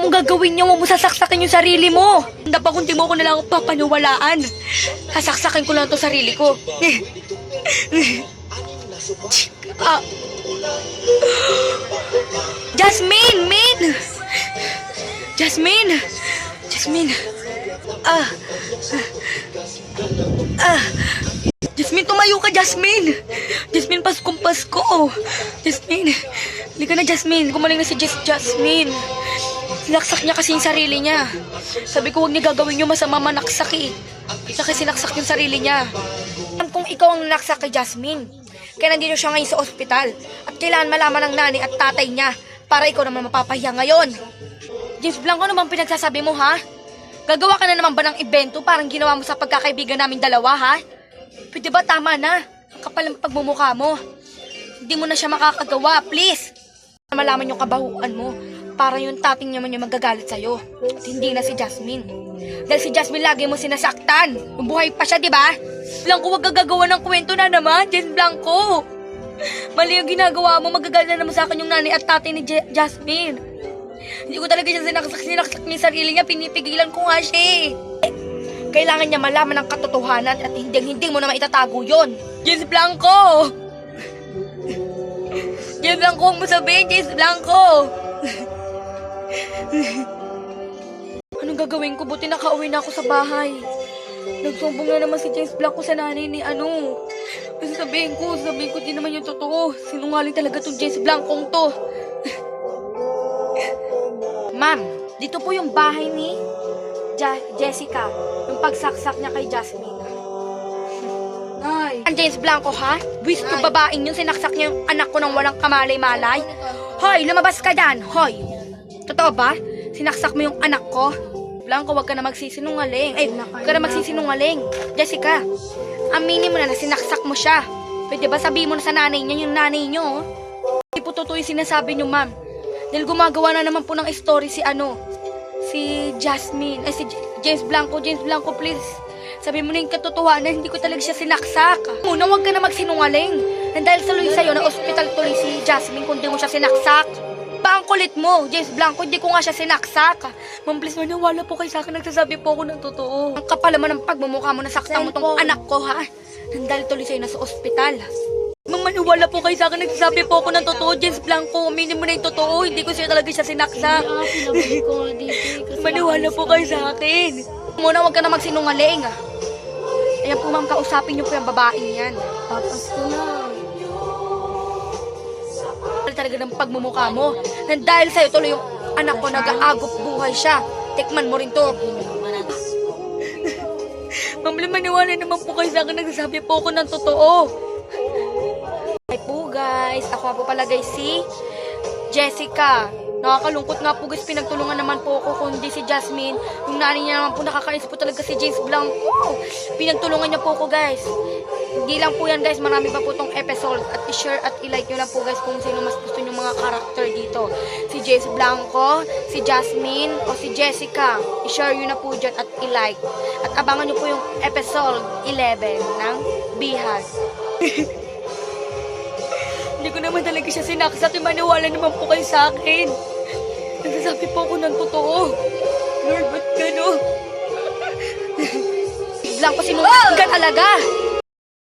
mong gagawin niya, huwag mo sasaksakin yung sarili mo. Dapat kung di mo ko na lang papaniwalaan. Sasaksakin ko lang to sarili ko. Ah. Jasmine! Jasmine! Jasmine, tumayo ka, Jasmine! Jasmine, Paskong Pasko! Jasmine! Hindi ka na, Jasmine. Gumaling na si Jasmine. Sinaksak niya kasi yung sarili niya. Sabi ko, huwag niya gagawin yung masama, manaksak eh. Kasi sinaksak yung sarili niya. Kung ikaw ang nanaksak kay Jasmine, kaya nandito siya ngayon sa ospital. At kailangan malaman ng nanay at tatay niya para ikaw naman mapapahiya ngayon. James Blanco, ano bang pinagsasabi mo, ha? Gagawa ka na naman ba ng evento parang ginawa mo sa pagkakaibigan namin dalawa, ha? Pwede ba tama na? Ang kapal ng pagmumukha mo. Hindi mo na siya makakagawa, please. Malaman yung kabahuan mo para yung tating naman yung magagalit sa'yo. At hindi na si Jasmine. Dahil si Jasmine lagi mo sinasaktan. Yung buhay pa siya, di ba? Blanco, wag gagawa ng kwento na naman, James Blanco. Mali yung ginagawa mo, magagalit na naman sa akin yung nanay at tatay ni Jasmine. Hindi ko talaga siya sinaksak niya yung sarili niya, pinipigilan ko nga siya. Kailangan niya malaman ng katotohanan at hindi mo na maitatago yun. James Blanco! James Blanco, huwag mo sabihin, James Blanco! Anong gagawin ko? Buti nakauwi na ako sa bahay. Nagsumbong na naman si James Blanco sa nanay ni ano. Kasi sabihin ko, di naman yung totoo. Sinungaling talaga tong James Blanco to. Ma'am, dito po yung bahay ni Jessica. Yung pagsaksak niya kay Jasmine. Nay! Ang James Blanco, ha? Wish to babaeng yun, sinaksak niya yung anak ko ng walang kamalay-malay. Hoy, lumabas ka dyan! Hoy! Totoo ba? Sinaksak mo yung anak ko? Blanco, wag ka na magsisinungaling. Wag ka na magsisinungaling. Jessica, aminin mo na sinaksak mo siya. Pwede ba sabihin mo na sa nanay niya, yung nanay niyo? Hindi po totoo yung sinasabi niyo, ma'am. Dahil gumagawa na naman po ng story si Jasmine. Si James Blanco, please. Sabi mo na yung katotohanan, hindi ko talaga siya sinaksak. Muna, wag ka na magsinungaling. Dahil saluhin sa'yo na ospital tuloy si Jasmine kung di mo siya sinaksak. Ba ang kulit mo, James Blanco, hindi ko nga siya sinaksak. Ma'am, please, maniwala po kayo sa akin, nagsasabi po ako ng totoo. Ang kapal naman ng pagmumukha mo, nasaktan mo tong anak ko, ha? Dahil tuloy sa'yo na sa ospital. Ma'am, maniwala po kayo sa akin, nagsasabi po ako ng totoo, James Blanco. Aminin mo na yung totoo, hindi ko siya talaga siya sinaksak. Maniwala po kayo sa akin. Muna, wag ka na magsinungaling. Ayan po, ma'am, kausapin niyo po yung babaeng yan. Papas ko na. Talaga ng pagmumukha mo. Nang dahil sa'yo tuloy yung anak ko nag-aagop buhay siya. Tikman mo rin to. Ma'am, maniwala naman po kayo sa akin, nagsasabi po ako ng totoo. Hi po guys, ako po pala guys si Jessica. Nakakalungkot nga po guys, pinagtulungan naman po ako kundi si Jasmine. Yung nanay niya naman po, nakakainis po talaga si James Blanco. Pinagtulungan niya po ako guys. Hindi lang po yan guys, marami pa po tong episode. At i-share at i-like nyo lang po guys kung sino mas gusto nyo mga karakter dito. Si James Blanco, si Jasmine, o si Jessica. I-share nyo na po dyan at i-like. At abangan nyo po yung episode 11 ng Bihag. Hindi ko naman talaga siya sinaksak. Maniwala naman po kayo sa akin. Nagsasabi po ako ng totoo. Lord, ba't gano'n? Blanco, sinungaling ka talaga.